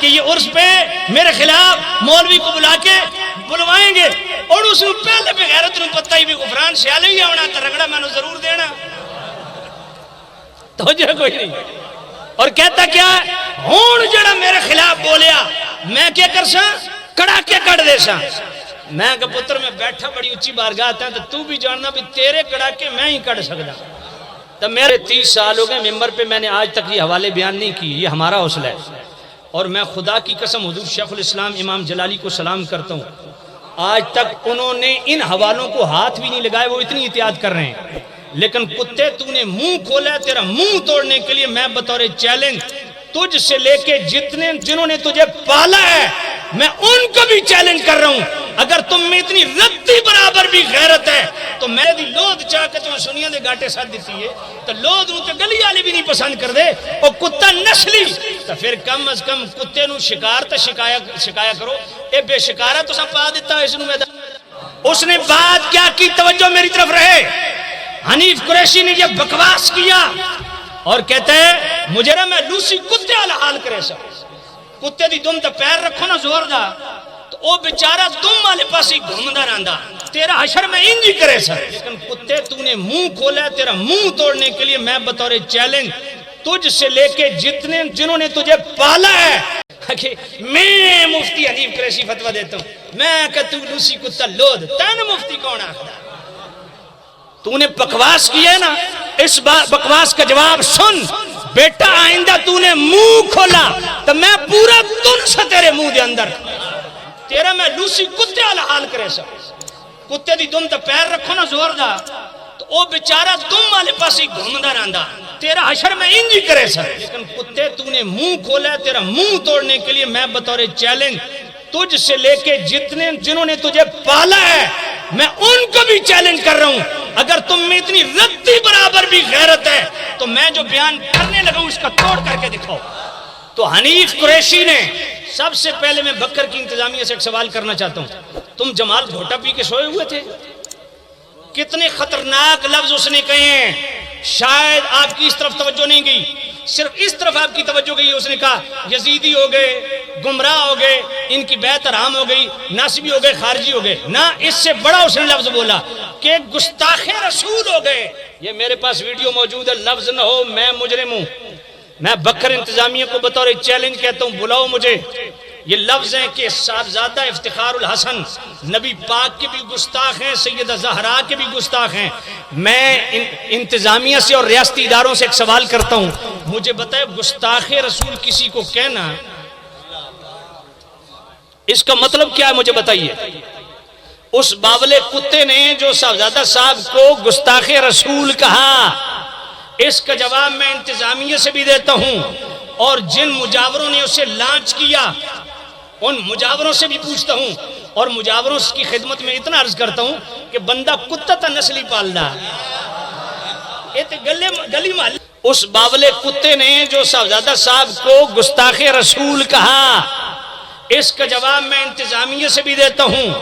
کہ یہ عرس پہ میرے خلاف مولوی کو بلا کے بلوائیں گے، اور اس نے پہلے پہ غیرت نو پتہ ہی بھی غفران سیالے ہی آنا تو رگڑا میں نے ضرور دینا، توجہ کوئی نہیں۔ اور کہتا کیا ہے، ہون جڑا میرے خلاف بولیا میں کیا کر سا، کڑا کے کڑ دے سا۔ میں کہ پتر میں بیٹھا بڑی اچھی بارگاہ آتا ہے تو بھی جاننا بھی تیرے کڑا کے میں ہی کڑ سکتا۔ تو میرے 30 سال ہو گئے ممبر پہ میں نے آج تک یہ حوالے بیان نہیں کی، یہ ہمارا حوصلہ ہے، اور میں خدا کی قسم حضور شیخ الاسلام امام جلالی کو سلام کرتا ہوں، آج تک انہوں نے ان حوالوں کو ہاتھ بھی نہیں لگائے، وہ اتنی احتیاط کر رہے ہیں، لیکن کتے تو نے منہ کھولا ہے، تیرا منہ توڑنے کے لیے میں بطور چیلنج تجھ سے لے کے جنہوں نے تجھے پالا ہے میں ان کو بھی چیلنج کر رہا ہوں، اگر تم میں اتنی ردی برابر بھی غیرت ہے تو میں دی لود چاہ کے تمہیں سنیا دے گاٹے ساتھ دیتی ہے تو لود نو تے گلی والی بھی نہیں پسند کر دے، اور کتا نسلی تو پھر کم از کم کتے نو شکار تے شکایا کرو، اے بے شکارہ تو سب پا دیتا ہے اس نو میدان۔ اس نے بات کیا کی، توجہ میری طرف رہے، حنیف قریشی نے یہ بکواس کیا اور کہتے ہیں مجھے میں لوسی کتے والا حال کرے سا، کتے دی دم تے پیر رکھو نا زور دا تو او بیچارہ دم والے پاس ہی گھومدا رہندا، تیرا حشر میں انج ہی کرے سا، لیکن کتے تو نے منہ کھولا ہے، تیرا منہ توڑنے کے لیے میں بطور چیلنج تجھ سے لے کے جنہوں نے تجھے پالا ہے کہ میں مفتی حنیف قریشی فتوہ دیتا ہوں، میں کہ تو لوسی کتا لود، تین مفتی کون آخدا؟ تو نے بکواس کیا ہے نا، اس بکواس کا جواب سن بیٹا، آئندہ تو نے منہ کھولا تو میں پورا دن سے تیرے منہ دے اندر تیرا میں لوسی کتے والا حال کرے سا، کتے دی دم تے پیر رکھو نا زور دا تو او بیچارہ دم والے پاس ہی گھومدا رہندا، تیرا حشر میں انج ہی کرے سا، لیکن کتے تو نے منہ کھولا ہے، تیرا منہ توڑنے کے لیے میں بطور چیلنج تجھ سے لے کے جنہوں نے تجھے پالا ہے میں ان کو بھی چیلنج کر رہا ہوں، اگر تم میں اتنی ردی برابر بھی غیرت ہے تو میں جو بیان کرنے لگا ہوں اس کا توڑ کر کے دکھاؤ۔ تو حنیف قریشی نے سب سے پہلے میں بکر کی انتظامیہ سے ایک سوال کرنا چاہتا ہوں، تم جمال گھوٹا پی کے سوئے ہوئے تھے؟ کتنے خطرناک لفظ اس نے کہے ہیں، شاید آپ کی اس طرف توجہ نہیں گئی، صرف اس طرف آپ کی توجہ گئی، اس نے کہا یزیدی ہو گئے، گمراہ ہو گئے، ان کی بیعت حرام ہو گئی، ناسبی ہو گئے، خارجی ہو گئے، نہ اس سے بڑا اس نے لفظ بولا کہ گستاخ رسول ہو گئے۔ یہ میرے پاس ویڈیو موجود ہے، لفظ نہ ہو میں مجرم ہوں، میں بکر انتظامیہ کو بطور چیلنج کہتا ہوں، بلاؤ مجھے۔ یہ لفظ ہیں کہ صاحبزادہ افتخار الحسن نبی پاک کے بھی گستاخ ہیں، سیدہ زہرا کے بھی گستاخ ہیں۔ میں انتظامیہ سے اور ریاستی اداروں سے ایک سوال کرتا ہوں، مجھے بتائے گستاخ رسول کسی کو کہنا اس کا مطلب کیا ہے، مجھے بتائیے۔ اس باولے کتے نے جو صاحبزادہ صاحب کو گستاخ رسول کہا، اس کا جواب میں انتظامیہ سے بھی دیتا ہوں، اور جن مجاوروں نے اسے لانچ کیا ان مجاوروں سے بھی پوچھتا ہوں، اور مجاوروں کی خدمت میں اتنا عرض کرتا ہوں کہ بندہ کتا تا نسلی پالدا، گلی محل۔ اس باولے کتے نے جو صاحبزادہ صاحب کو گستاخ رسول کہا، اس کا جواب میں انتظامیہ سے بھی دیتا ہوں،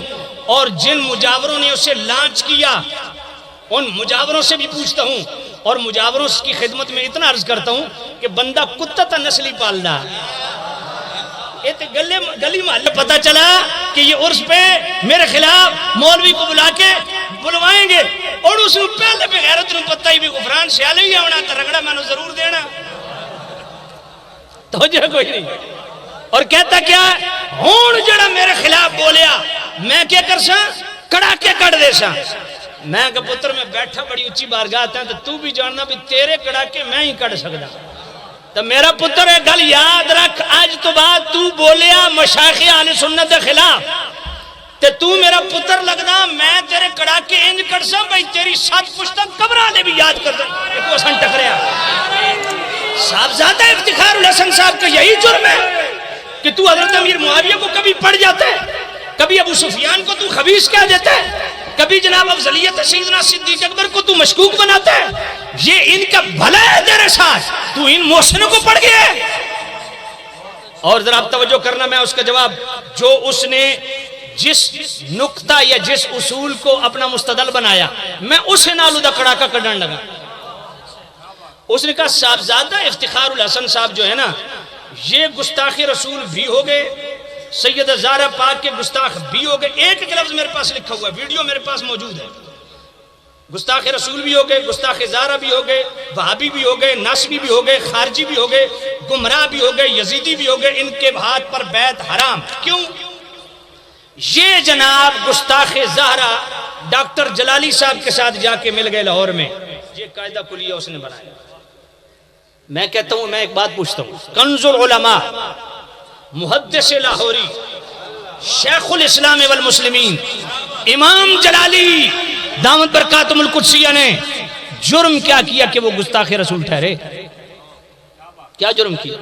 اور جن مجاوروں نے اسے لانچ کیا ان مجاوروں سے بھی پوچھتا ہوں، اور مجاوروں کی خدمت میں اتنا عرض کرتا ہوں کہ بندہ کتا تا نسلی پالدا۔ گلی محلہ پتہ چلا کہ یہ عرس پہ میرے خلاف مولوی کو بلا کے بلوائیں گے، اور اس نے پہلے پہ غیرت نو پتہ ہی بھی غفران سیالے ہی آنا تو رگڑا میں نے ضرور دینا، توجہ کوئی نہیں۔ اور کہتا کیا ہے، ہون جڑا میرے خلاف بولیا میں کیا کر سا، کڑا کے کڑ دے سا۔ میں کہ پتر میں بیٹھا بڑی اچھی بارگاہ آتا ہے تو بھی جاننا بھی تیرے کڑا کے میں ہی کڑ سکتا، تو میرا پتر ایک گل یاد رکھ، آج تو بعد تو بولیا مشایخ اہل سنت کے خلاف تے تو میرا پتر لگنا، میں تیرے کڑا کے انج کر سا بھائی تیری 7 پشتہ قبرہ لے بھی یاد کر دیں کہ تو حسن ٹکریا۔ صاحبزادہ افتخار الحسن صاحب کا یہی جرم ہے کہ تو حضرت امیر معاویہ کو کبھی پڑھ جاتا ہے، کبھی ابو سفیان کو تو خبیث کہہ دیتا ہے، کبھی جناب افضلیت سیدنا صدیق اکبر کو تو مشکوک بناتا ہے، یہ ان کا بھلا ہے تیرے ساتھ، تو ان محسنوں کو پڑھ گیا ہے۔ اور ذرا آپ توجہ کرنا، میں اس کا جواب جو اس نے جس نقطہ یا جس اصول کو اپنا مستدل بنایا میں اسے نالو دا کڑا کا کڑن لگا۔ اس نے کہا صاحبزادہ افتخار الحسن صاحب جو ہے نا یہ گستاخ رسول بھی ہو گئے، سیدہ زہرا پاک کے گستاخ بھی ہو گئے. ایک ایک لفظ میرے پاس لکھا ہوا ہے، ویڈیو میرے پاس موجود ہے. گستاخ رسول بھی ہو گئے، گستاخ زہرا بھی ہو گئے، وہابی بھی ہو گئے، ناسبی بھی ہو گئے، خارجی بھی ہو گئے، گمراہ بھی ہو گئے، یزیدی بھی ہو گئے. ان کے ہاتھ پر بیعت حرام. کیوں؟ یہ جناب گستاخ زہرا ڈاکٹر جلالی صاحب کے ساتھ جا کے مل گئے لاہور میں. یہ قاعدہ کلیہ اس نے بنایا. میں کہتا ہوں، میں ایک بات پوچھتا ہوں، کنز العلماء محدث لاہوری شیخ الاسلام والمسلمین امام جلالی دامت برکاتہم القدسیہ نے جرم کیا کیا کہ وہ گستاخ رسول ٹھہرے؟ کیا جرم کیا؟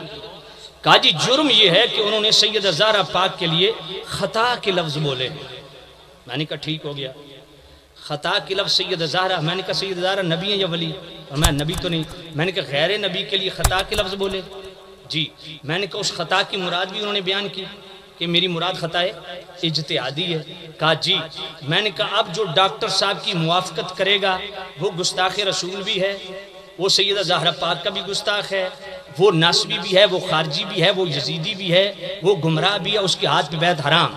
کہا جی جرم یہ ہے کہ انہوں نے سیدہ زہرا پاک کے لیے خطا کے لفظ بولے. میں نے کہا ٹھیک ہو گیا. خطا کے لفظ سیدہ زہرا، میں نے کہا سیدہ زہرا نبی ہیں یا ولی؟ اور میں نبی تو نہیں. میں نے کہا غیر نبی کے لیے خطا کے لفظ بولے؟ جی. میں نے کہا اس خطا کی مراد بھی انہوں نے بیان کی کہ میری مراد خطا ہے اجتہادی ہے. کہا جی. میں نے کہا اب جو ڈاکٹر صاحب کی موافقت کرے گا وہ گستاخ رسول بھی ہے، وہ سیدہ زہرا پاک کا بھی گستاخ ہے، وہ ناسبی بھی ہے، وہ خارجی بھی ہے، وہ یزیدی بھی ہے، وہ گمراہ بھی ہے، اس کے ہاتھ پہ بیعت حرام.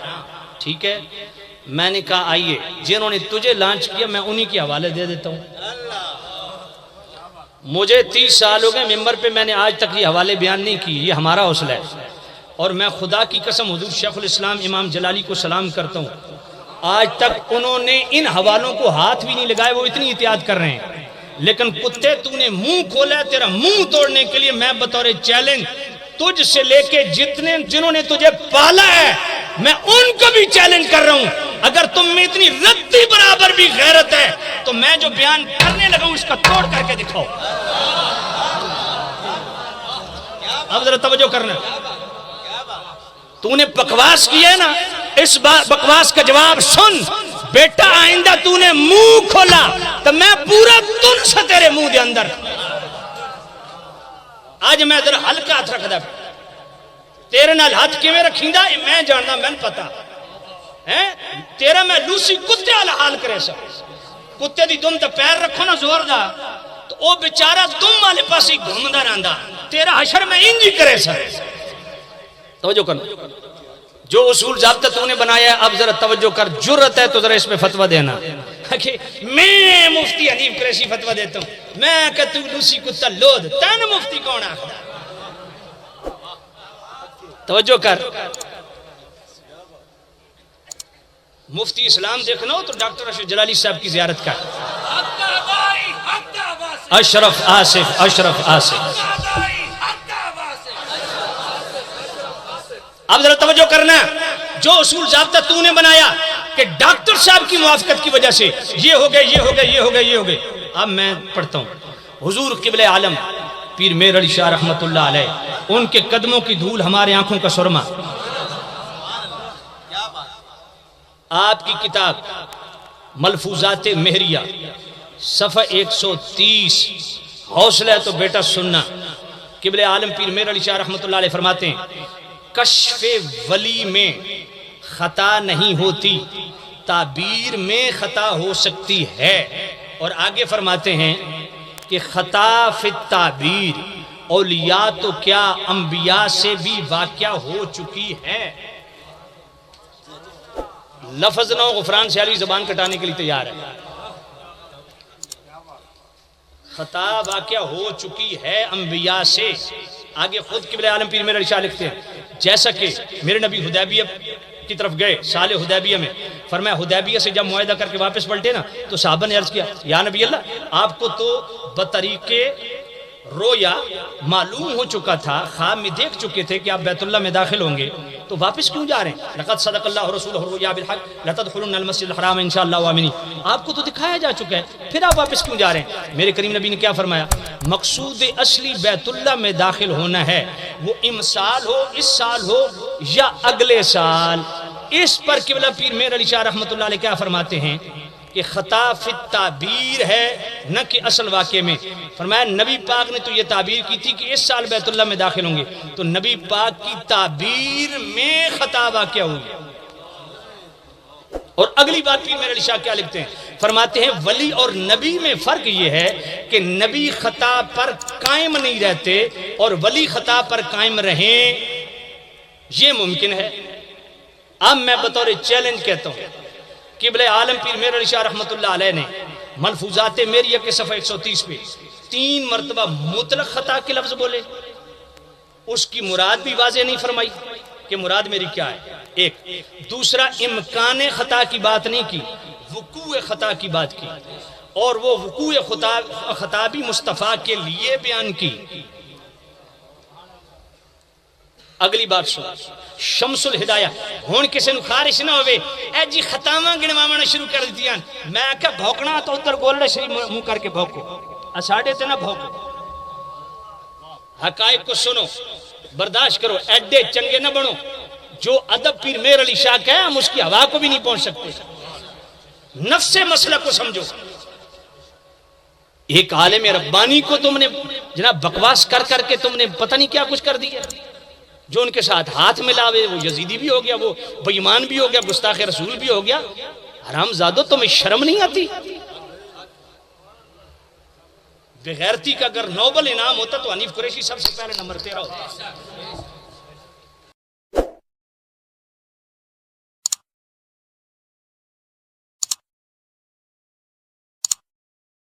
ٹھیک ہے. میں نے کہا آئیے جنہوں نے تجھے لانچ کیا میں انہی کے حوالے دے دیتا ہوں. مجھے 30 سال ہو گئے ممبر پہ، میں نے آج تک یہ حوالے بیان نہیں کی. یہ ہمارا حوصلہ ہے. اور میں خدا کی قسم حضور شیخ الاسلام امام جلالی کو سلام کرتا ہوں، آج تک انہوں نے ان حوالوں کو ہاتھ بھی نہیں لگائے. وہ اتنی احتیاط کر رہے ہیں. لیکن کتے تو نے منہ کھولا ہے، تیرا منہ توڑنے کے لیے میں بطور چیلنج تجھ سے لے کے جنہوں نے تجھے پالا ہے میں ان کو بھی چیلنج کر رہا ہوں. اگر تم میں اتنی رتی برابر بھی غیرت ہے تو میں جو بیان کرنے لگا ہوں اس کا توڑ کر کے دکھاؤ. اب ذرا توجہ کرنا. تو نے بکواس کیا ہے نا، اس بکواس کا جواب سن. بیٹا آئندہ تو نے منہ کھولا تو میں پورا تن سے تیرے منہ دے اندر. آج میں ذرا ہلکا ہاتھ رکھ دا تیرے نال ہاتھ کیویں رکھیں دا میں جاننا، میں پتا تیرا میں لوسی کتے والا حال کرے سا. کتے دی دم تے پیر رکھو نا زور دا تو او بیچارہ دم والے پاس ہی گھومدا رہندا. تیرا حشر میں انج کرے سا. توجہ کرنا. جو اصول ضابطہ تو نے بنایا ہے اب ذرا توجہ کر. جرت ہے تو ذرا اس پہ فتویٰ دینا. میں مفتی حنیف قریشی فتویٰ دیتا ہوں. میں کہ تو لوسی کتا لود تن مفتی کون آخر؟ توجہ کر. مفتی اسلام دیکھنا ہو تو ڈاکٹر اشرف جلالی صاحب کی زیارت کر. اشرف آصف، اشرف آصف. اب ذرا توجہ کرنا. جو اصول ضابطہ تو نے بنایا کہ ڈاکٹر صاحب کی موافقت کی وجہ سے یہ ہو گئے، یہ ہو گئے، یہ ہو گئے، یہ ہو گئے. اب میں پڑھتا ہوں. حضور قبلہ عالم پیر میر علی شاہ رحمت اللہ علیہ، ان کے قدموں کی دھول ہمارے آنکھوں کا سرما. آپ کی کتاب ملفوظات مہریہ صفحہ 130. حوصلہ ہے تو بیٹا سننا. قبلہ عالم پیر میر علی شاہ رحمت اللہ علیہ فرماتے ہیں کشف ولی میں خطا نہیں ہوتی، تعبیر میں خطا ہو سکتی ہے. اور آگے فرماتے ہیں کہ خطا فی التعبیر اولیاء تو کیا انبیاء سے بھی واقع ہو چکی ہے. لفظ نو غفران سے علی زبان کٹانے کے لیے تیار ہے. خطا واقع ہو چکی ہے انبیاء سے. آگے خود قبلہ عالم پیر میرے شاہ لکھتے ہیں جیسا کہ میرے نبی حدیبیہ کی طرف گئے سال حدیبیہ میں، فرمایا حدیبیہ سے جب معاہدہ کر کے واپس پلٹے نا تو صحابہ نے عرض کیا یا نبی اللہ آپ کو تو بطریق رویا معلوم ہو چکا تھا، خواب میں دیکھ چکے تھے کہ آپ بیت اللہ میں داخل ہوں گے، تو واپس کیوں جا رہے ہیں؟ لقد صدق اللہ رسولہ الرؤیا بالحق لتدخلن المسجد الحرام انشاءاللہ آمنین. آپ کو تو دکھایا جا چکا ہے، پھر آپ واپس کیوں جا رہے ہیں؟ میرے کریم نبی نے کیا فرمایا؟ مقصود اصلی بیت اللہ میں داخل ہونا ہے، وہ امسال ہو، اس سال ہو یا اگلے سال. اس پر قبلہ پیر میر علی شاہ رحمت اللہ علیہ کیا فرماتے ہیں کہ خطا فی التعبیر ہے نہ کہ اصل واقعے میں. فرمایا نبی پاک نے تو یہ تعبیر کی تھی کہ اس سال بیت اللہ میں داخل ہوں گے، تو نبی پاک کی تعبیر میں خطا واقع ہوئی. اور اگلی بات پیر میرے علی شاہ کیا لکھتے ہیں، فرماتے ہیں ولی اور نبی میں فرق یہ ہے کہ نبی خطا پر قائم نہیں رہتے اور ولی خطا پر قائم رہیں، یہ ممکن ہے۔ اب میں بطور چیلنج کہتا ہوں، قبلہ عالم پیر میرے علی شاہ رحمۃ اللہ علیہ نے ملفوظات میریہ کے صفحہ 130 پہ 3 مرتبہ مطلق خطا کے لفظ بولے، اس کی مراد بھی واضح نہیں فرمائی کہ مراد میری کیا ہے، ایک دوسرا امکان خطا کی بات نہیں کی، وقوع خطا کی بات کی، اور وہ وقوع خطا بھی مصطفیٰ کے لیے بیان کی۔ اگلی بات سن، شمس الہدایہ ہون کسی نو خارش نہ ہوئے اے جی خطاواں گنوانا شروع کر دیتیاں، میں کہ بھوکنا تو ادھر گولڈ شریف منہ کر کے بھوکو، اساڑے تے نہ بھوکو، حقائق کو سنو، برداشت کرو، ایڈے چنگے نہ بنو، جو ادب پیر میر علی شاہ کا ہے ہم اس کی ہوا کو بھی نہیں پہنچ سکتے، نفس مسئلہ کو سمجھو۔ ایک عالم ربانی کو تم نے جناب بکواس کر کر کے تم نے پتہ نہیں کیا کچھ کر دیا، جو ان کے ساتھ ہاتھ ملاوے وہ یزیدی بھی ہو گیا، وہ بے ایمان بھی ہو گیا، گستاخ رسول بھی ہو گیا۔ حرام زادو تمہیں شرم نہیں آتی؟ بغیرتی کا اگر نوبل انعام ہوتا تو حنیف قریشی سب سے پہلے نمبر 13 ہوتا۔